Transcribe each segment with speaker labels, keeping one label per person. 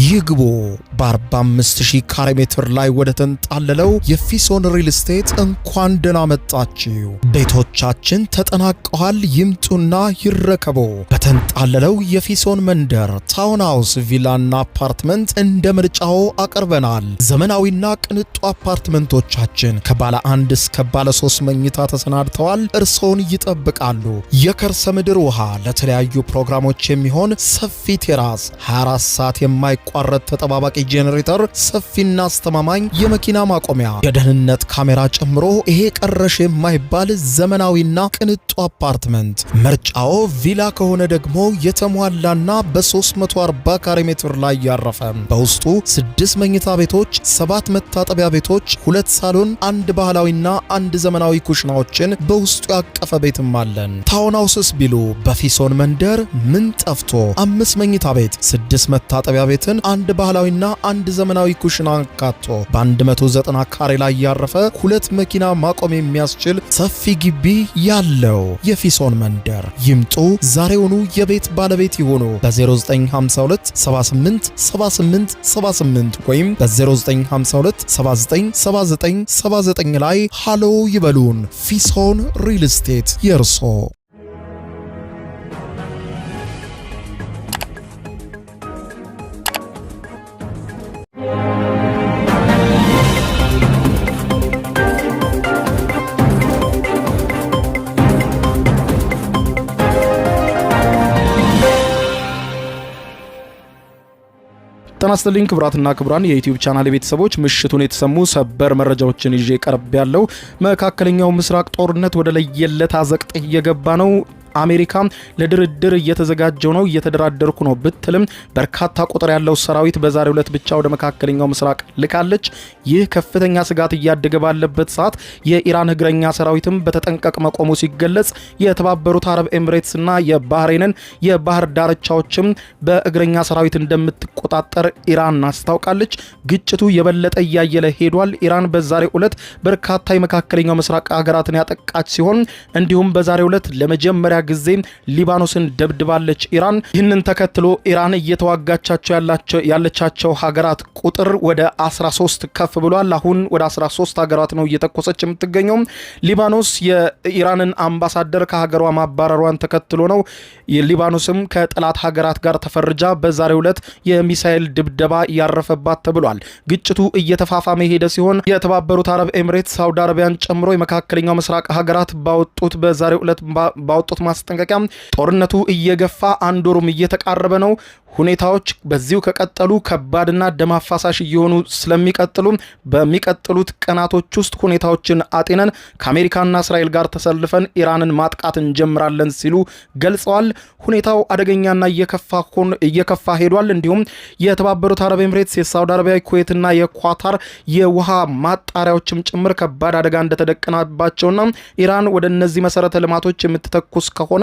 Speaker 1: ይግቡ በ45000 ካሬ ሜትር ላይ ወደ ተንጣለለው የፊሶን ሪል ስቴት እንኳን ደህና መጣችሁ። ቤቶቻችን ተጠናቀዋል። ይምጡና ይረከቡ። በተንጣለለው የፊሶን መንደር ታውን ሃውስ፣ ቪላና አፓርትመንት እንደ ምርጫው አቀርበናል። ዘመናዊና ቅንጡ አፓርትመንቶቻችን ከባለ 1 እስከ ባለ 3 መኝታ ተሰናድተዋል። እርሶን ይጠብቃሉ። የከርሰ ምድር ውሃ፣ ለተለያዩ ፕሮግራሞች የሚሆን ሰፊ ቴራስ፣ 24 ሰዓት የማይቋረጥ ተጠባባቂ ጄኔሬተር፣ ሰፊና አስተማማኝ የመኪና ማቆሚያ፣ የደህንነት ካሜራ ጨምሮ ይሄ ቀረሽ የማይባል ዘመናዊና ቅንጡ አፓርትመንት። ምርጫው ቪላ ከሆነ ደግሞ የተሟላና በ340 ካሬ ሜትር ላይ ያረፈ በውስጡ 6 መኝታ ቤቶች፣ 7 መታጠቢያ ቤቶች፣ 2 ሳሎን፣ 1 ባህላዊና 1 ዘመናዊ ኩሽናዎችን በውስጡ ያቀፈ ቤትም አለን። ታውን ሃውስስ ቢሉ በፊሶን መንደር ምን ጠፍቶ 5 መኝታ ቤት፣ 6 መታጠቢያ ቤትን፣ 1 ባህላዊና 1 ዘመናዊ ኩሽና አካቶ በ190 ካሬ ላይ ያረፈ 2 መኪና ማቆም የሚያስችል ሰፊ ግቢ ያለው የፊሶን መንደር። ይምጡ፣ ዛሬውኑ የቤት ባለቤት ይሆኑ። በ0952 78 78 78 ወይም በ0952 79 79 79 ላይ ሃሎ ይበሉን። ፊሶን ሪል ስቴት የርሶ። ጤና ይስጥልኝ ክቡራትና ክቡራን የዩቲዩብ ቻናል ቤተሰቦች፣ ምሽቱን የተሰሙ ሰበር መረጃዎችን ይዤ ቀርብ ያለው። መካከለኛው ምስራቅ ጦርነት ወደ ለየለት አዘቅት እየገባ ነው። አሜሪካ ለድርድር እየተዘጋጀው ነው፣ እየተደራደርኩ ነው ብትልም በርካታ ቁጥር ያለው ሰራዊት በዛሬው ዕለት ብቻ ወደ መካከለኛው ምስራቅ ልካለች። ይህ ከፍተኛ ስጋት እያደገ ባለበት ሰዓት የኢራን እግረኛ ሰራዊትም በተጠንቀቅ መቆሙ ሲገለጽ፣ የተባበሩት አረብ ኤሚሬትስና የባህሬንን የባህር ዳርቻዎችም በእግረኛ ሰራዊት እንደምትቆጣጠር ኢራን አስታውቃለች። ግጭቱ የበለጠ እያየለ ሄዷል። ኢራን በዛሬው ዕለት በርካታ የመካከለኛው ምስራቅ ሀገራትን ያጠቃች ሲሆን እንዲሁም በዛሬው ዕለት ለመጀመሪያ ጊዜ ሊባኖስን ደብድባለች ኢራን። ይህንን ተከትሎ ኢራን እየተዋጋቻቸው ያለቻቸው ሀገራት ቁጥር ወደ 13 ከፍ ብሏል። አሁን ወደ 13 ሀገራት ነው እየተኮሰች የምትገኘው። ሊባኖስ የኢራንን አምባሳደር ከሀገሯ ማባረሯን ተከትሎ ነው ሊባኖስም ከጠላት ሀገራት ጋር ተፈርጃ በዛሬው ዕለት የሚሳኤል ድብደባ ያረፈባት ተብሏል። ግጭቱ እየተፋፋመ ሄደ ሲሆን የተባበሩት አረብ ኤሚሬትስ፣ ሳውዲ አረቢያን ጨምሮ የመካከለኛው ምስራቅ ሀገራት በዛሬው ዕለት ባወጡት ማስጠንቀቂያ ጦርነቱ እየገፋ አንድ ወሩም እየተቃረበ ነው። ሁኔታዎች በዚሁ ከቀጠሉ ከባድና ደም አፋሳሽ እየሆኑ ስለሚቀጥሉ በሚቀጥሉት ቀናቶች ውስጥ ሁኔታዎችን አጤነን ከአሜሪካና እስራኤል ጋር ተሰልፈን ኢራንን ማጥቃት እንጀምራለን ሲሉ ገልጸዋል። ሁኔታው አደገኛና እየከፋ ሄዷል። እንዲሁም የተባበሩት አረብ ኤሚሬትስ፣ የሳውዲ አረቢያ፣ ኩዌትና የኳታር የውሃ ማጣሪያዎችም ጭምር ከባድ አደጋ እንደተደቀናባቸውና ኢራን ወደ እነዚህ መሰረተ ልማቶች የምትተኩስ ከሆነ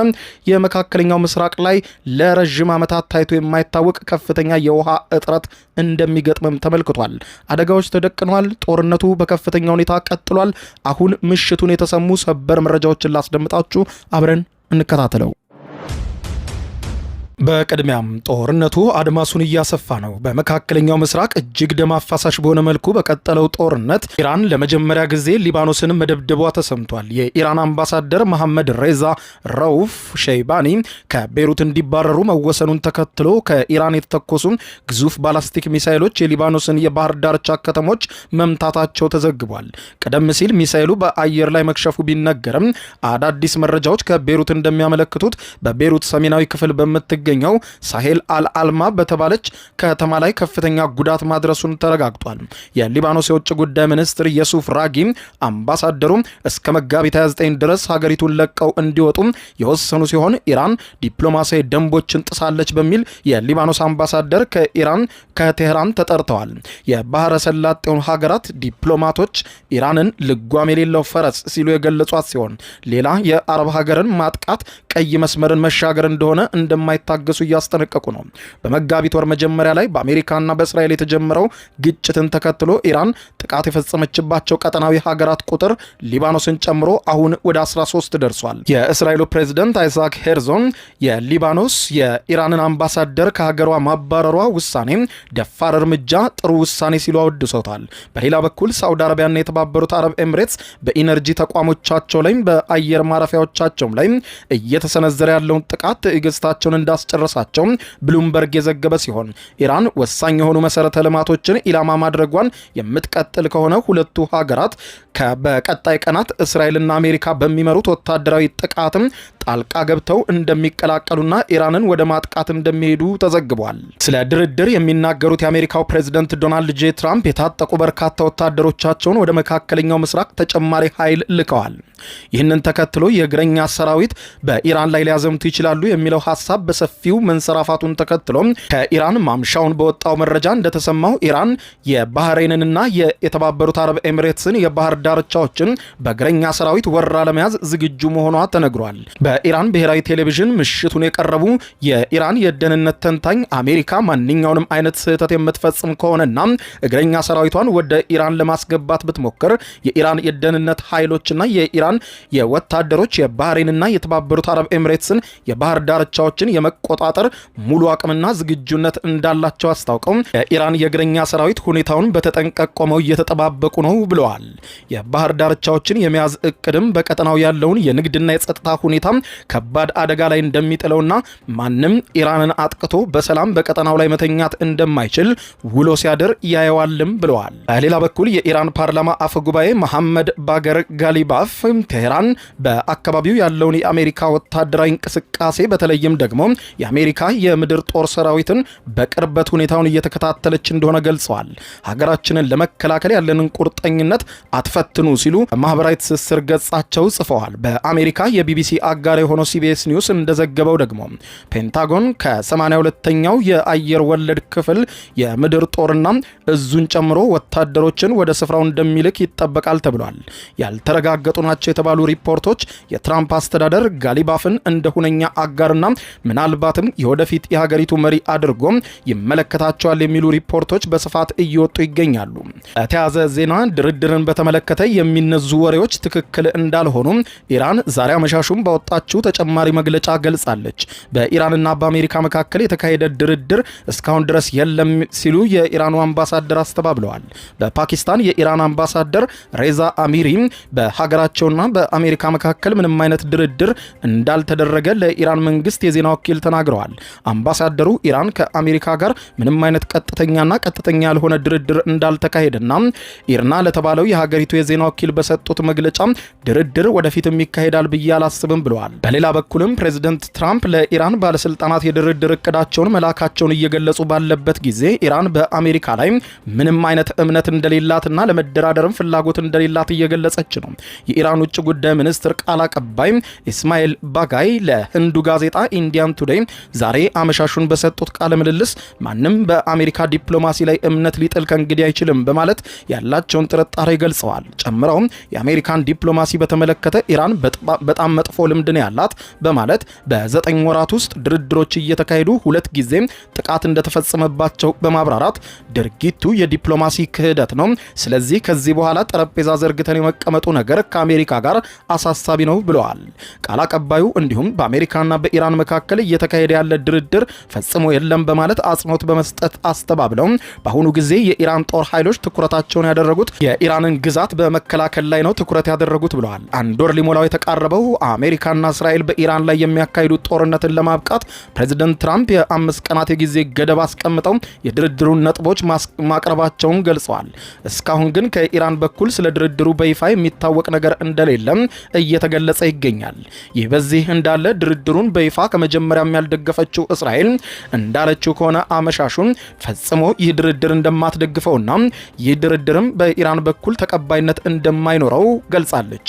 Speaker 1: የመካከለኛው ምስራቅ ላይ ለረጅም ዓመታት ታይቶ የማይታወቅ ከፍተኛ የውሃ እጥረት እንደሚገጥምም ተመልክቷል። አደጋዎች ተደቅነዋል። ጦርነቱ በከፍተኛ ሁኔታ ቀጥሏል። አሁን ምሽቱን የተሰሙ ሰበር መረጃዎችን ላስደምጣችሁ፣ አብረን እንከታተለው። በቅድሚያም ጦርነቱ አድማሱን እያሰፋ ነው። በመካከለኛው ምስራቅ እጅግ ደም አፋሳሽ በሆነ መልኩ በቀጠለው ጦርነት ኢራን ለመጀመሪያ ጊዜ ሊባኖስን መደብደቧ ተሰምቷል። የኢራን አምባሳደር መሐመድ ሬዛ ረውፍ ሸይባኒ ከቤሩት እንዲባረሩ መወሰኑን ተከትሎ ከኢራን የተተኮሱ ግዙፍ ባላስቲክ ሚሳይሎች የሊባኖስን የባህር ዳርቻ ከተሞች መምታታቸው ተዘግቧል። ቀደም ሲል ሚሳይሉ በአየር ላይ መክሸፉ ቢነገርም አዳዲስ መረጃዎች ከቤሩት እንደሚያመለክቱት በቤሩት ሰሜናዊ ክፍል በምትገ ኛው ሳሄል አልአልማ በተባለች ከተማ ላይ ከፍተኛ ጉዳት ማድረሱን ተረጋግጧል። የሊባኖስ የውጭ ጉዳይ ሚኒስትር የሱፍ ራጊም አምባሳደሩ እስከ መጋቢት 29 ድረስ ሀገሪቱን ለቀው እንዲወጡ የወሰኑ ሲሆን ኢራን ዲፕሎማሲያዊ ደንቦችን ጥሳለች በሚል የሊባኖስ አምባሳደር ከቴህራን ተጠርተዋል። የባህረ ሰላጤውን ሀገራት ዲፕሎማቶች ኢራንን ልጓም የሌለው ፈረስ ሲሉ የገለጿት ሲሆን ሌላ የአረብ ሀገርን ማጥቃት ቀይ መስመርን መሻገር እንደሆነ እንደማይታ እንዲታገሱ እያስጠነቀቁ ነው። በመጋቢት ወር መጀመሪያ ላይ በአሜሪካና በእስራኤል የተጀመረው ግጭትን ተከትሎ ኢራን ጥቃት የፈጸመችባቸው ቀጠናዊ ሀገራት ቁጥር ሊባኖስን ጨምሮ አሁን ወደ 13 ደርሷል። የእስራኤሉ ፕሬዝዳንት አይዛክ ሄርዞግ የሊባኖስ የኢራንን አምባሳደር ከሀገሯ ማባረሯ ውሳኔ ደፋር እርምጃ፣ ጥሩ ውሳኔ ሲሉ አወድሰውታል። በሌላ በኩል ሳውዲ አረቢያና የተባበሩት አረብ ኤምሬትስ በኢነርጂ ተቋሞቻቸው ላይ በአየር ማረፊያዎቻቸው ላይ እየተሰነዘረ ያለውን ጥቃት ትዕግስታቸውን እንዳስጨረሳቸው ብሉምበርግ የዘገበ ሲሆን ኢራን ወሳኝ የሆኑ መሰረተ ልማቶችን ኢላማ ማድረጓን የምትቀጥል ከሆነ ሁለቱ ሀገራት በቀጣይ ቀናት እስራኤልና አሜሪካ በሚመሩት ወታደራዊ ጥቃትም ጣልቃ ገብተው እንደሚቀላቀሉና ኢራንን ወደ ማጥቃት እንደሚሄዱ ተዘግቧል። ስለ ድርድር የሚናገሩት የአሜሪካው ፕሬዝዳንት ዶናልድ ጄ ትራምፕ የታጠቁ በርካታ ወታደሮቻቸውን ወደ መካከለኛው ምስራቅ ተጨማሪ ኃይል ልከዋል። ይህንን ተከትሎ የእግረኛ ሰራዊት በኢራን ላይ ሊያዘምቱ ይችላሉ የሚለው ሀሳብ በሰፊው መንሰራፋቱን ተከትሎ ከኢራን ማምሻውን በወጣው መረጃ እንደተሰማው ኢራን የባህሬንንና የተባበሩት አረብ ኤሚሬትስን የባህር ዳርቻዎችን በእግረኛ ሰራዊት ወራ ለመያዝ ዝግጁ መሆኗ ተነግሯል። በኢራን ብሔራዊ ቴሌቪዥን ምሽቱን የቀረቡ የኢራን የደህንነት ተንታኝ አሜሪካ ማንኛውንም አይነት ስህተት የምትፈጽም ከሆነና እግረኛ ሰራዊቷን ወደ ኢራን ለማስገባት ብትሞክር የኢራን የደህንነት ኃይሎችና የኢራን የወታደሮች የባህሬንና የተባበሩት አረብ ኤሚሬትስን የባህር ዳርቻዎችን የመቆጣጠር ሙሉ አቅምና ዝግጁነት እንዳላቸው አስታውቀው የኢራን የእግረኛ ሰራዊት ሁኔታውን በተጠንቀቅ ቆመው እየተጠባበቁ ነው ብለዋል። የባህር ዳርቻዎችን የመያዝ እቅድም በቀጠናው ያለውን የንግድና የጸጥታ ሁኔታ ከባድ አደጋ ላይ እንደሚጥለውና ማንም ኢራንን አጥቅቶ በሰላም በቀጠናው ላይ መተኛት እንደማይችል ውሎ ሲያድር ያየዋልም ብለዋል። በሌላ በኩል የኢራን ፓርላማ አፈ ጉባኤ መሐመድ ባገር ጋሊባፍ ቴህራን በአካባቢው ያለውን የአሜሪካ ወታደራዊ እንቅስቃሴ በተለይም ደግሞ የአሜሪካ የምድር ጦር ሰራዊትን በቅርበት ሁኔታውን እየተከታተለች እንደሆነ ገልጸዋል። ሀገራችንን ለመከላከል ያለንን ቁርጠኝነት አትፈትኑ ሲሉ ማህበራዊ ትስስር ገጻቸው ጽፈዋል። በአሜሪካ የቢቢሲ አጋር የሆነው ሲቢኤስ ኒውስ እንደዘገበው ደግሞ ፔንታጎን ከ82ኛው የአየር ወለድ ክፍል የምድር ጦርና እዙን ጨምሮ ወታደሮችን ወደ ስፍራው እንደሚልክ ይጠበቃል ተብሏል። ያልተረጋገጡ ናቸው የተባሉ ሪፖርቶች የትራምፕ አስተዳደር ጋሊባፍን እንደ ሁነኛ አጋርና ምናልባትም የወደፊት የሀገሪቱ መሪ አድርጎ ይመለከታቸዋል የሚሉ ሪፖርቶች በስፋት እየወጡ ይገኛሉ። በተያያዘ ዜና ድርድርን በተመለከተ የሚነዙ ወሬዎች ትክክል እንዳልሆኑ ኢራን ዛሬ አመሻሹም ባወጣችው ተጨማሪ መግለጫ ገልጻለች። በኢራንና በአሜሪካ መካከል የተካሄደ ድርድር እስካሁን ድረስ የለም ሲሉ የኢራኑ አምባሳደር አስተባብለዋል። በፓኪስታን የኢራን አምባሳደር ሬዛ አሚሪ በሀገራቸውና በአሜሪካ መካከል ምንም አይነት ድርድር እንዳልተደረገ ለኢራን መንግስት የዜና ወኪል ተናግረዋል። አምባሳደሩ ኢራን ከአሜሪካ ጋር ምንም አይነት ቀጥተኛ ያልሆነ ድርድር እንዳልተካሄደና ኢርና ለተባለው የሀገሪቱ የዜና ወኪል በሰጡት መግለጫ ድርድር ወደፊትም ይካሄዳል ብዬ አላስብም ብለዋል። በሌላ በኩልም ፕሬዝዳንት ትራምፕ ለኢራን ባለስልጣናት የድርድር እቅዳቸውን መላካቸውን እየገለጹ ባለበት ጊዜ ኢራን በአሜሪካ ላይ ምንም አይነት እምነት እንደሌላትና ለመደራደርም ፍላጎት እንደሌላት እየገለጸች ነው። የኢራን ውጭ ጉዳይ ሚኒስትር ቃል አቀባይ ኢስማኤል ባጋይ ለህንዱ ጋዜጣ ኢንዲያን ቱዴይ ዛሬ አመሻሹን በሰጡት ቃለ ምልልስ ማንም በአሜሪካ ዲፕሎማሲ ላይ እምነት ሊጥል ከእንግዲህ አይችልም በማለት ያላቸውን ጥርጣሬ ገልጸዋል። ጨምረውም የአሜሪካን ዲፕሎማሲ በተመለከተ ኢራን በጣም መጥፎ ልምድ ነው ያላት በማለት በ9 ወራት ውስጥ ድርድሮች እየተካሄዱ 2 ጊዜ ጥቃት እንደተፈጸመባቸው በማብራራት ድርጊቱ የዲፕሎማሲ ክህደት ነው፣ ስለዚህ ከዚህ በኋላ ጠረጴዛ ዘርግተን የመቀመጡ ነገር ከአሜሪካ ጋር አሳሳቢ ነው ብለዋል። ቃል አቀባዩ እንዲሁም በአሜሪካና በኢራን መካከል እየተካሄደ ያለ ድርድር ፈጽሞ የለም በማለት አጽንኦት በመስጠት አስተባብለው በአሁኑ ጊዜ የኢራን ጦር ኃይሎች ትኩረታቸውን ያደረጉት የኢራንን ግዛት በመከላከል ላይ ነው ትኩረት ያደረጉት ብለዋል። አንድ ወር ሊሞላው የተቃረበው አሜሪካና እስራኤል በኢራን ላይ የሚያካሂዱት ጦርነትን ለማብቃት ፕሬዝዳንት ትራምፕ የ5 ቀናት የጊዜ ገደብ አስቀምጠው የድርድሩን ነጥቦች ማቅረባቸውን ገልጸዋል። እስካሁን ግን ከኢራን በኩል ስለ ድርድሩ በይፋ የሚታወቅ ነገር እንደሌለም እየተገለጸ ይገኛል። ይህ በዚህ እንዳለ ድርድሩን በይፋ ከመጀመሪያም ያልደገፈችው እስራኤል እንዳለችው ከሆነ አመሻሹን ፈጽሞ ይህ ድርድር እንደማትደግፈውና ይህ ድርድርም በኢራን በኩል ተቀባይነት እንደማይኖረው ገልጻለች።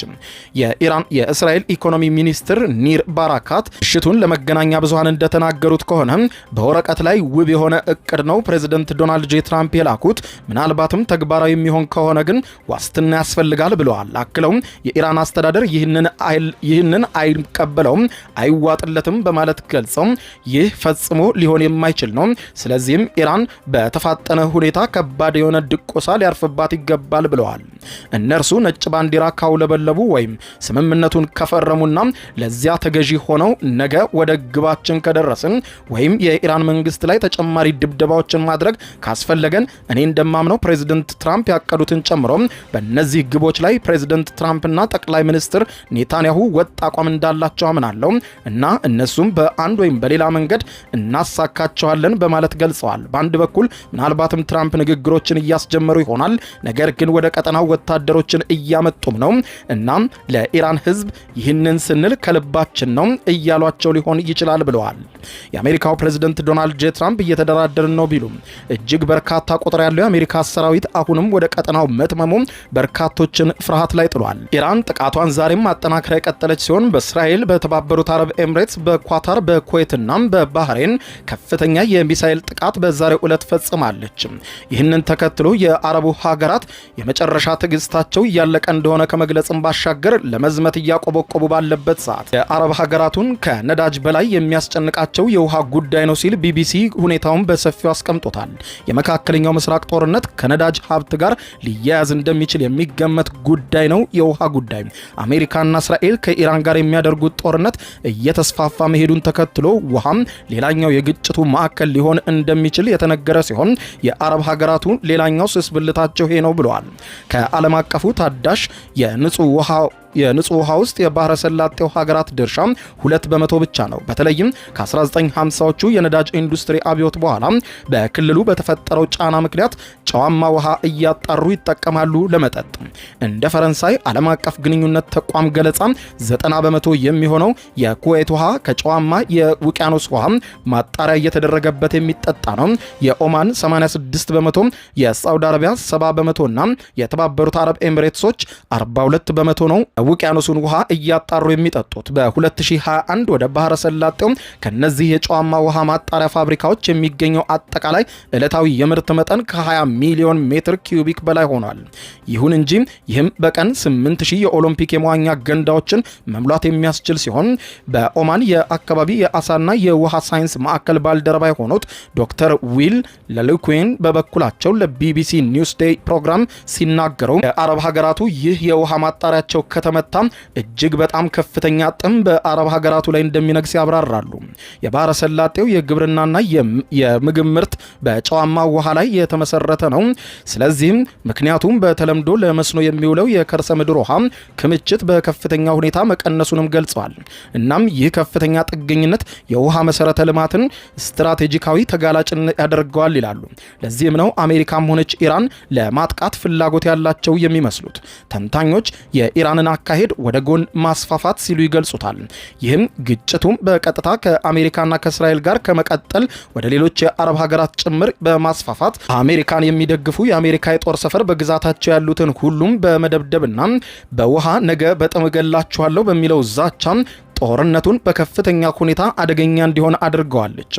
Speaker 1: የእስራኤል ኢኮኖሚ ሚኒስትር ኒር ባራካት ምሽቱን ለመገናኛ ብዙሃን እንደተናገሩት ከሆነ በወረቀት ላይ ውብ የሆነ እቅድ ነው ፕሬዝዳንት ዶናልድ ጄ ትራምፕ የላኩት፣ ምናልባትም ተግባራዊ የሚሆን ከሆነ ግን ዋስትና ያስፈልጋል ብለዋል። አክለውም የኢራን አስተዳደር ይህንን አይቀበለውም፣ አይዋጥለትም በማለት ገልጸው ገልጸው ይህ ፈጽሞ ሊሆን የማይችል ነው። ስለዚህም ኢራን በተፋጠነ ሁኔታ ከባድ የሆነ ድቆሳ ሊያርፍባት ይገባል ብለዋል። እነርሱ ነጭ ባንዲራ ካውለበለቡ ወይም ስምምነቱን ከፈረሙና ለዚያ ተገዢ ሆነው ነገ ወደ ግባችን ከደረስን ወይም የኢራን መንግስት ላይ ተጨማሪ ድብደባዎችን ማድረግ ካስፈለገን እኔ እንደማምነው ፕሬዚደንት ትራምፕ ያቀዱትን ጨምሮ በእነዚህ ግቦች ላይ ፕሬዚደንት ትራምፕና ጠቅላይ ሚኒስትር ኔታንያሁ ወጥ አቋም እንዳላቸው አምናለሁ እና እነሱም በአንድ ወይም በሌላ መንገድ እናሳካቸዋለን በማለት ገልጸዋል። በአንድ በኩል ምናልባትም ትራምፕ ንግግሮችን እያስጀመሩ ይሆናል፣ ነገር ግን ወደ ቀጠናው ወታደሮችን እያመጡም ነው እና ለኢራን ህዝብ ይህንን ስንል ከልባችን ነው እያሏቸው ሊሆን ይችላል ብለዋል። የአሜሪካው ፕሬዝዳንት ዶናልድ ጄ ትራምፕ እየተደራደርን ነው ቢሉም እጅግ በርካታ ቁጥር ያለው የአሜሪካ ሰራዊት አሁንም ወደ ቀጠናው መትመሙ በርካቶችን ፍርሃት ላይ ጥሏል። ኢራን ጥቃቷን ዛሬም አጠናክራ የቀጠለች ሲሆን በእስራኤል፣ በተባበሩት አረብ ኤምሬትስ፣ በኳታር፣ በኩዌትና በባህሬን ከፍተኛ የሚሳኤል ጥቃት በዛሬው ዕለት ፈጽማለች። ይህንን ተከትሎ የአረቡ ሀገራት የመጨረሻ ትዕግስታቸው እያለቀ እንደሆነ ከመግለጽም ባሻገር ለመዝመት እያቆበቆቡ ባለበት ሰዓት የአረብ ሀገራቱን ከነዳጅ በላይ የሚያስጨንቃቸው የውሃ ጉዳይ ነው ሲል ቢቢሲ ሁኔታውን በሰፊው አስቀምጦታል። የመካከለኛው ምስራቅ ጦርነት ከነዳጅ ሀብት ጋር ሊያያዝ እንደሚችል የሚገመት ጉዳይ ነው የውሃ ጉዳይ። አሜሪካና እስራኤል ከኢራን ጋር የሚያደርጉት ጦርነት እየተስፋፋ መሄዱን ተከትሎ ውሃም ሌላኛው የግጭቱ ማዕከል ሊሆን እንደሚችል የተነገረ ሲሆን የአረብ ሀገራቱ ሌላኛው ስስብልታቸው ይሄ ነው ብለዋል። ከዓለም አቀፉ ታዳሽ የንጹህ ውሃ ውስጥ የባህረ ሰላጤው ሀገራት ድርሻ 2% ብቻ ነው። በተለይም ከ1950ዎቹ የነዳጅ ኢንዱስትሪ አብዮት በኋላ በክልሉ በተፈጠረው ጫና ምክንያት ጨዋማ ውሃ እያጣሩ ይጠቀማሉ ለመጠጥ። እንደ ፈረንሳይ ዓለም አቀፍ ግንኙነት ተቋም ገለጻ 90% የሚሆነው የኩዌት ውሃ ከጨዋማ የውቅያኖስ ውሃ ማጣሪያ እየተደረገበት የሚጠጣ ነው። የኦማን 86%፣ የሳውዲ አረቢያ 70% እና የተባበሩት አረብ ኤሚሬትሶች 42% ነው ውቅያኖሱን ውሃ እያጣሩ የሚጠጡት። በ2021 ወደ ባህረ ሰላጤው ከነዚህ የጨዋማ ውሃ ማጣሪያ ፋብሪካዎች የሚገኘው አጠቃላይ ዕለታዊ የምርት መጠን ከ20 ሚሊዮን ሜትር ኪዩቢክ በላይ ሆኗል። ይሁን እንጂ ይህም በቀን 8000 የኦሎምፒክ የመዋኛ ገንዳዎችን መሙላት የሚያስችል ሲሆን በኦማን የአካባቢ የአሳና የውሃ ሳይንስ ማዕከል ባልደረባ የሆኑት ዶክተር ዊል ለሉኩዌን በበኩላቸው ለቢቢሲ ኒውስ ዴይ ፕሮግራም ሲናገሩ የአረብ ሀገራቱ ይህ የውሃ ማጣሪያቸው ከተመታ እጅግ በጣም ከፍተኛ ጥም በአረብ ሀገራቱ ላይ እንደሚነግስ ያብራራሉ። የባህረ ሰላጤው የግብርናና የምግብ ምርት በጨዋማ ውሃ ላይ የተመሰረተ ነው። ስለዚህም ምክንያቱም በተለምዶ ለመስኖ የሚውለው የከርሰ ምድር ውሃ ክምችት በከፍተኛ ሁኔታ መቀነሱንም ገልጸዋል። እናም ይህ ከፍተኛ ጥገኝነት የውሃ መሰረተ ልማትን ስትራቴጂካዊ ተጋላጭነት ያደርገዋል ይላሉ። ለዚህም ነው አሜሪካም ሆነች ኢራን ለማጥቃት ፍላጎት ያላቸው የሚመስሉት። ተንታኞች የኢራንን አካሄድ ወደ ጎን ማስፋፋት ሲሉ ይገልጹታል። ይህም ግጭቱም በቀጥታ ከአሜሪካና ከእስራኤል ጋር ከመቀጠል ወደ ሌሎች የአረብ ሀገራት ጭምር በማስፋፋት አሜሪካን የሚደግፉ የአሜሪካ የጦር ሰፈር በግዛታቸው ያሉትን ሁሉም በመደብደብና በውሃ ነገ በጥም እገላችኋለሁ በሚለው ዛቻ ጦርነቱን በከፍተኛ ሁኔታ አደገኛ እንዲሆን አድርገዋለች።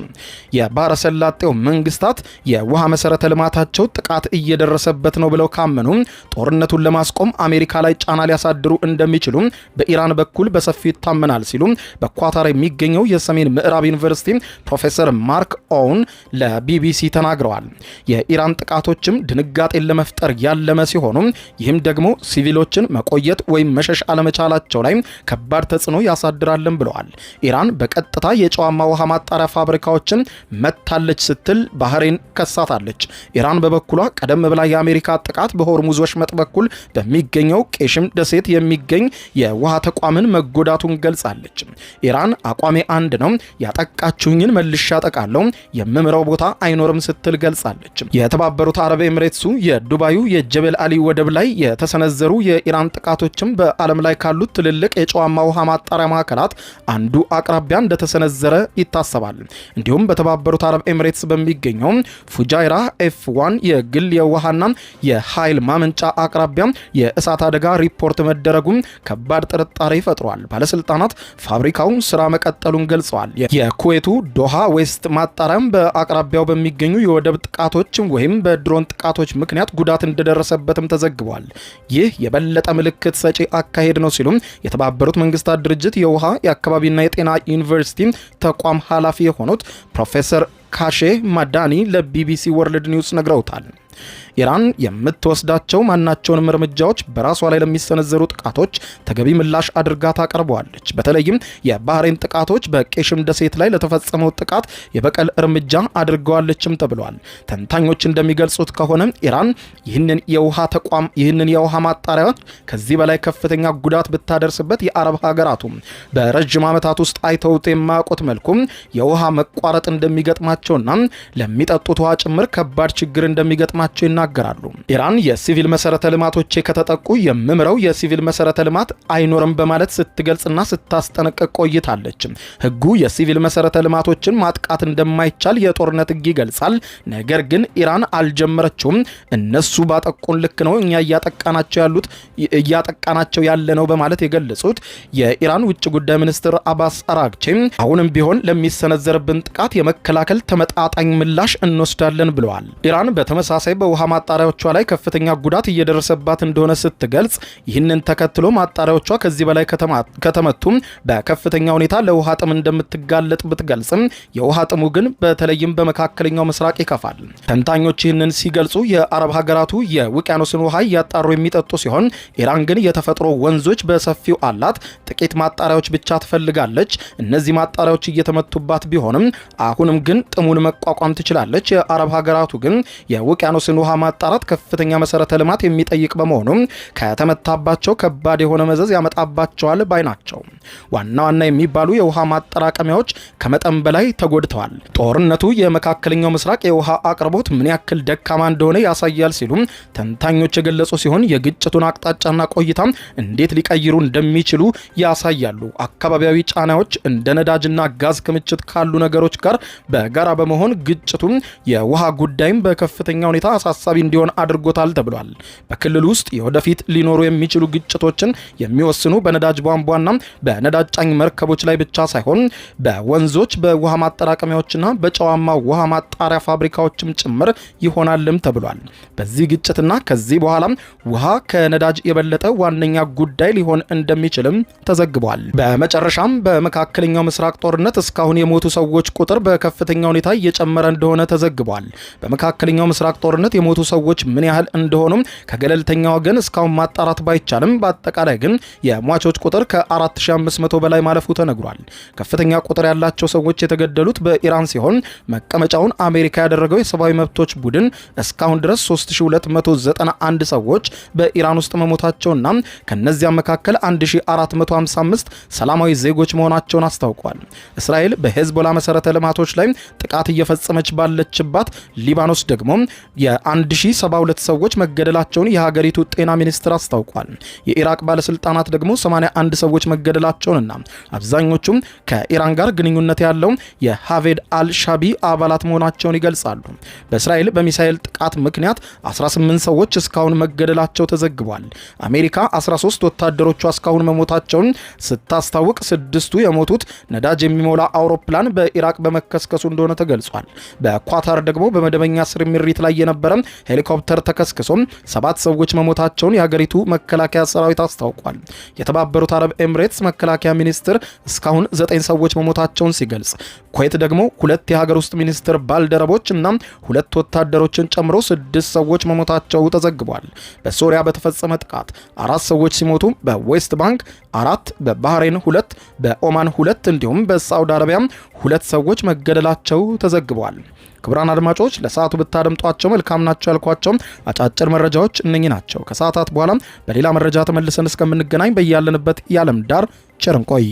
Speaker 1: የባህረ ሰላጤው መንግስታት የውሃ መሰረተ ልማታቸው ጥቃት እየደረሰበት ነው ብለው ካመኑ ጦርነቱን ለማስቆም አሜሪካ ላይ ጫና ሊያሳድሩ እንደሚችሉ በኢራን በኩል በሰፊው ይታመናል ሲሉ በኳታር የሚገኘው የሰሜን ምዕራብ ዩኒቨርሲቲ ፕሮፌሰር ማርክ ኦውን ለቢቢሲ ተናግረዋል። የኢራን ጥቃቶችም ድንጋጤን ለመፍጠር ያለመ ሲሆኑ ይህም ደግሞ ሲቪሎችን መቆየት ወይም መሸሽ አለመቻላቸው ላይ ከባድ ተጽዕኖ ያሳድራል ብለዋል። ኢራን በቀጥታ የጨዋማ ውሃ ማጣሪያ ፋብሪካዎችን መታለች ስትል ባህሬን ከሳታለች። ኢራን በበኩሏ ቀደም ብላ የአሜሪካ ጥቃት በሆርሙዝ ወሽመጥ በኩል በሚገኘው ቄሽም ደሴት የሚገኝ የውሃ ተቋምን መጎዳቱን ገልጻለች። ኢራን አቋሜ አንድ ነው፣ ያጠቃችሁኝን መልሼ አጠቃለሁ፣ የምምረው ቦታ አይኖርም ስትል ገልጻለች። የተባበሩት አረብ ኤሚሬትሱ የዱባዩ የጀበል አሊ ወደብ ላይ የተሰነዘሩ የኢራን ጥቃቶችም በዓለም ላይ ካሉት ትልልቅ የጨዋማ ውሃ ማጣሪያ ማዕከላት አንዱ አቅራቢያ እንደተሰነዘረ ይታሰባል። እንዲሁም በተባበሩት አረብ ኤሚሬትስ በሚገኘው ፉጃይራ ኤፍ1 የግል የውሃና የኃይል ማመንጫ አቅራቢያ የእሳት አደጋ ሪፖርት መደረጉም ከባድ ጥርጣሬ ፈጥሯል። ባለስልጣናት ፋብሪካው ስራ መቀጠሉን ገልጸዋል። የኩዌቱ ዶሃ ዌስት ማጣሪያም በአቅራቢያው በሚገኙ የወደብ ጥቃቶች ወይም በድሮን ጥቃቶች ምክንያት ጉዳት እንደደረሰበትም ተዘግቧል። ይህ የበለጠ ምልክት ሰጪ አካሄድ ነው ሲሉም የተባበሩት መንግስታት ድርጅት የውሃ የውሃ የአካባቢና የጤና ዩኒቨርሲቲ ተቋም ኃላፊ የሆኑት ፕሮፌሰር ካሼ ማዳኒ ለቢቢሲ ወርልድ ኒውስ ነግረውታል። ኢራን የምትወስዳቸው ማናቸውንም እርምጃዎች በራሷ ላይ ለሚሰነዘሩ ጥቃቶች ተገቢ ምላሽ አድርጋ ታቀርበዋለች። በተለይም የባህሬን ጥቃቶች በቄሽም ደሴት ላይ ለተፈጸመው ጥቃት የበቀል እርምጃ አድርገዋለችም ተብሏል። ተንታኞች እንደሚገልጹት ከሆነ ኢራን ይህንን የውሃ ማጣሪያ ከዚህ በላይ ከፍተኛ ጉዳት ብታደርስበት የአረብ ሀገራቱ በረጅም ዓመታት ውስጥ አይተውት የማያውቁት መልኩ የውሃ መቋረጥ እንደሚገጥማቸውና ለሚጠጡት ውሃ ጭምር ከባድ ችግር እንደሚገጥማቸው ይናገራሉ። ኢራን የሲቪል መሰረተ ልማቶች ከተጠቁ የምምረው የሲቪል መሰረተ ልማት አይኖርም በማለት ስትገልጽና ስታስጠነቅቅ ቆይታለች። ህጉ የሲቪል መሰረተ ልማቶችን ማጥቃት እንደማይቻል የጦርነት ህግ ይገልጻል። ነገር ግን ኢራን አልጀመረችውም። እነሱ ባጠቁን ልክ ነው እኛ እያጠቃናቸው ያለ ነው በማለት የገለጹት የኢራን ውጭ ጉዳይ ሚኒስትር አባስ አራግቺ አሁንም ቢሆን ለሚሰነዘርብን ጥቃት የመከላከል ተመጣጣኝ ምላሽ እንወስዳለን ብለዋል። ኢራን በተመሳሳይ በውሃ ማጣሪያዎቿ ላይ ከፍተኛ ጉዳት እየደረሰባት እንደሆነ ስትገልጽ ይህንን ተከትሎ ማጣሪያዎቿ ከዚህ በላይ ከተመቱም በከፍተኛ ሁኔታ ለውሃ ጥም እንደምትጋለጥ ብትገልጽም የውሃ ጥሙ ግን በተለይም በመካከለኛው ምስራቅ ይከፋል። ተንታኞች ይህንን ሲገልጹ የአረብ ሀገራቱ የውቅያኖስን ውሃ እያጣሩ የሚጠጡ ሲሆን ኢራን ግን የተፈጥሮ ወንዞች በሰፊው አላት። ጥቂት ማጣሪያዎች ብቻ ትፈልጋለች። እነዚህ ማጣሪያዎች እየተመቱባት ቢሆንም አሁንም ግን ጥሙን መቋቋም ትችላለች። የአረብ ሀገራቱ ግን የውቅያኖስን ውሃ ማጣራት ከፍተኛ መሰረተ ልማት የሚጠይቅ በመሆኑ ከተመታባቸው ከባድ የሆነ መዘዝ ያመጣባቸዋል ባይ ናቸው። ዋና ዋና የሚባሉ የውሃ ማጠራቀሚያዎች ከመጠን በላይ ተጎድተዋል። ጦርነቱ የመካከለኛው ምስራቅ የውሃ አቅርቦት ምን ያክል ደካማ እንደሆነ ያሳያል ሲሉ ተንታኞች የገለጹ ሲሆን የግጭቱን አቅጣጫና ቆይታ እንዴት ሊቀይሩ እንደሚችሉ ያሳያሉ። አካባቢያዊ ጫናዎች እንደ ነዳጅና ጋዝ ክምችት ካሉ ነገሮች ጋር በጋራ በመሆን ግጭቱ የውሃ ጉዳይም በከፍተኛ ሁኔታ አሳሳቢ እንዲሆን አድርጎታል ተብሏል። በክልል ውስጥ የወደፊት ሊኖሩ የሚችሉ ግጭቶችን የሚወስኑ በነዳጅ ቧንቧና በነዳጅ ጫኝ መርከቦች ላይ ብቻ ሳይሆን በወንዞች፣ በውሃ ማጠራቀሚያዎችና በጨዋማ ውሃ ማጣሪያ ፋብሪካዎችም ጭምር ይሆናልም ተብሏል። በዚህ ግጭትና ከዚህ በኋላ ውሃ ከነዳጅ የበለጠ ዋነኛ ጉዳይ ሊሆን እንደሚችልም ተዘግቧል። በመጨረሻም በመካከለኛው ምስራቅ ጦርነት እስካሁን የሞቱ ሰዎች ቁጥር በከፍተኛ ሁኔታ እየጨመረ እንደሆነ ተዘግቧል። በመካከለኛው ምስራቅ ጦርነት የሞቱ ሰዎች ምን ያህል እንደሆኑ ከገለልተኛ ወገን እስካሁን ማጣራት ባይቻልም በአጠቃላይ ግን የሟቾች ቁጥር ከ4500 በላይ ማለፉ ተነግሯል። ከፍተኛ ቁጥር ያላቸው ሰዎች የተገደሉት በኢራን ሲሆን መቀመጫውን አሜሪካ ያደረገው የሰብአዊ መብቶች ቡድን እስካሁን ድረስ 3291 ሰዎች በኢራን ውስጥ መሞታቸውና ከነዚያም መካከል 1455 ሰላማዊ ዜጎች መሆናቸውን አስታውቋል። እስራኤል በሄዝቦላ መሰረተ ልማቶች ላይ ጥቃት እየፈጸመች ባለችባት ሊባኖስ ደግሞ የ1072 ሰዎች መገደላቸውን የሀገሪቱ ጤና ሚኒስቴር አስታውቋል። የኢራቅ ባለስልጣናት ደግሞ 81 ሰዎች መገደላቸውንና አብዛኞቹም ከኢራን ጋር ግንኙነት ያለው የሃቬድ አል-ሻቢ አባላት መሆናቸውን ይገልጻሉ። በእስራኤል በሚሳኤል ጥቃት ምክንያት 18 ሰዎች እስካሁን መገደላቸው ተዘግቧል። አሜሪካ 13 ወታደሮቿ እስካሁን መሞታቸውን ስታስታውቅ 6ቱ የሞቱት ነዳጅ የሚሞላ አውሮፕላን በኢራቅ በመከስከሱ እንደሆነ ተገልጿል። በኳታር ደግሞ በመደበኛ ስርምሪት ላይ የነበረ ሄሊኮፕተር ተከስክሶ 7 ሰዎች መሞታቸውን የሀገሪቱ መከላከያ ሰራዊት አስታውቋል። የተባበሩት አረብ ኤምሬትስ መከላከያ ሚኒስትር እስካሁን 9 ሰዎች መሞታቸውን ሲገልጽ፣ ኩዌት ደግሞ 2 የሀገር ውስጥ ሚኒስትር ባልደረቦች እና 2 ወታደሮችን ጨምሮ 6 ሰዎች መሞታቸው ተዘግቧል። በሶሪያ በተፈጸመ ጥቃት 4 ሰዎች ሲሞቱ በዌስት ባንክ 4፣ በባህሬን 2፣ በኦማን 2 እንዲሁም በሳዑዲ አረቢያ 2 ሰዎች መገደላቸው ተዘግቧል። ክቡራን አድማጮች ለሰዓቱ ብታደምጧቸው መልካም ናቸው ያልኳቸው አጫጭር መረጃዎች እነኚህ ናቸው። ከሰዓታት በኋላ በሌላ መረጃ ተመልሰን እስከምንገናኝ በያለንበት የዓለም ዳር ቸር እንቆይ።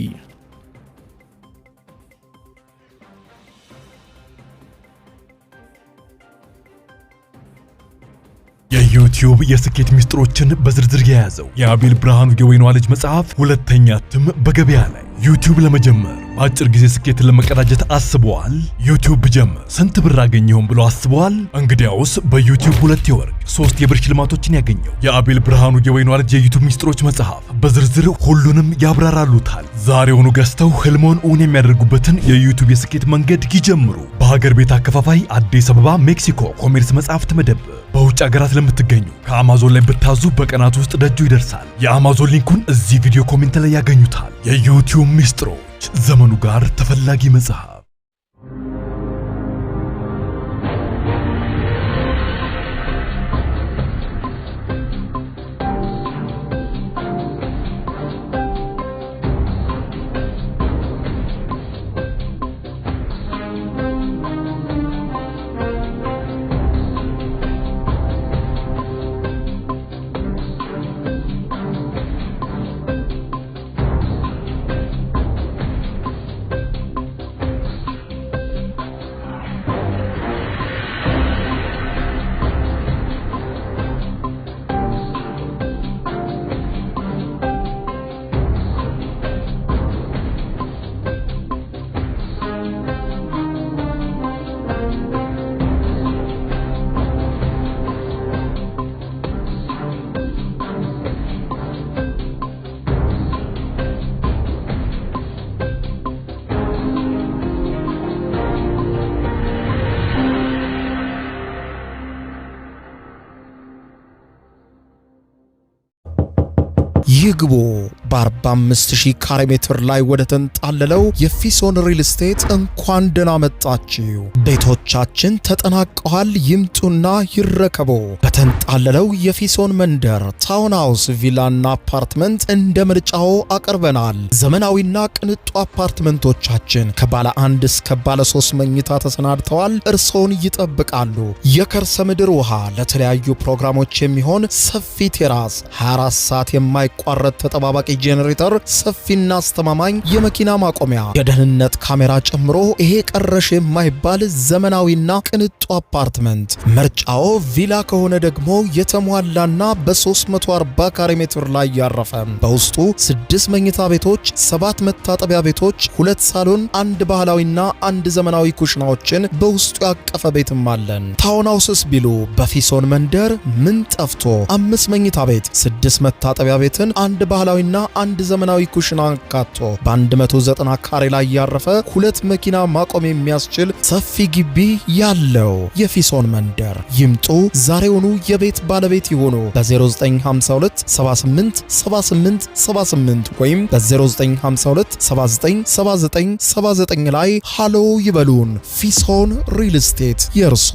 Speaker 2: የዩቲዩብ የስኬት ሚስጥሮችን በዝርዝር የያዘው የአቤል ብርሃኑ የወይኗ ልጅ መጽሐፍ ሁለተኛ እትም በገበያ ላይ። ዩቲዩብ ለመጀመር በአጭር ጊዜ ስኬትን ለመቀዳጀት አስበዋል? ዩቲዩብ ብጀምር ስንት ብር አገኘሁም ብሎ አስበዋል? እንግዲያውስ በዩቲዩብ 2 የወርቅ 3 የብር ሽልማቶችን ያገኘው የአቤል ብርሃኑ የወይኗ ልጅ የዩቲዩብ ሚስጥሮች መጽሐፍ በዝርዝር ሁሉንም ያብራራሉታል። ዛሬውኑ ገዝተው ህልሞን እውን የሚያደርጉበትን የዩቲዩብ የስኬት መንገድ ይጀምሩ። በሀገር ቤት አከፋፋይ አዲስ አበባ ሜክሲኮ ኮሜርስ መጽሐፍት መደብር በውጭ ሀገራት ለምትገኙ ከአማዞን ላይ ብታዙ በቀናት ውስጥ ደጁ ይደርሳል። የአማዞን ሊንኩን እዚህ ቪዲዮ ኮሜንት ላይ ያገኙታል። የዩቲዩብ ሚስጥሮች፣ ዘመኑ ጋር ተፈላጊ መጽሐፍ።
Speaker 1: ይግቡ በ45000 ካሬ ሜትር ላይ ወደ ተንጣለለው የፊሶን ሪል ስቴት እንኳን ደህና መጣችሁ። ቤቶቻችን ተጠናቀዋል። ይምጡና ይረከቡ። በተንጣለለው የፊሶን መንደር ታውን ሃውስ፣ ቪላና አፓርትመንት እንደ ምርጫው አቅርበናል። ዘመናዊና ቅንጡ አፓርትመንቶቻችን ከባለ 1 እስከ ባለ 3 መኝታ ተሰናድተዋል። እርሶን ይጠብቃሉ። የከርሰ ምድር ውሃ፣ ለተለያዩ ፕሮግራሞች የሚሆን ሰፊ ቴራስ፣ 24 ሰዓት የማይቋረጥ ተጠባባቂ ጄኔሬተር፣ ሰፊና አስተማማኝ የመኪና ማቆሚያ፣ የደህንነት ካሜራ ጨምሮ ይሄ ቀረሽ የማይባል ዘመናዊና ቅንጡ አፓርትመንት። ምርጫው ቪላ ከሆነ ደግሞ የተሟላና በ340 ካሬ ሜትር ላይ ያረፈ በውስጡ 6 መኝታ ቤቶች፣ 7 መታጠቢያ ቤቶች፣ 2 ሳሎን፣ 1 ባህላዊና 1 ዘመናዊ ኩሽናዎችን በውስጡ ያቀፈ ቤትም አለን። ታውን ሃውስስ ቢሉ በፊሶን መንደር ምን ጠፍቶ 5 መኝታ ቤት፣ 6 መታጠቢያ ቤትን፣ 1 ባህላዊና 1 ዘመናዊ ኩሽና አካቶ በ190 ካሬ ላይ ያረፈ 2 መኪና ማቆም የሚያስችል ሰፊ ግቢ ያለው የፊሶን መንደር። ይምጡ፣ ዛሬውኑ የቤት ባለቤት ይሆኑ። በ0952 78 78 78 ወይም በ0952 79 79 79 ላይ ሃሎ ይበሉን። ፊሶን ሪል ስቴት የርሶ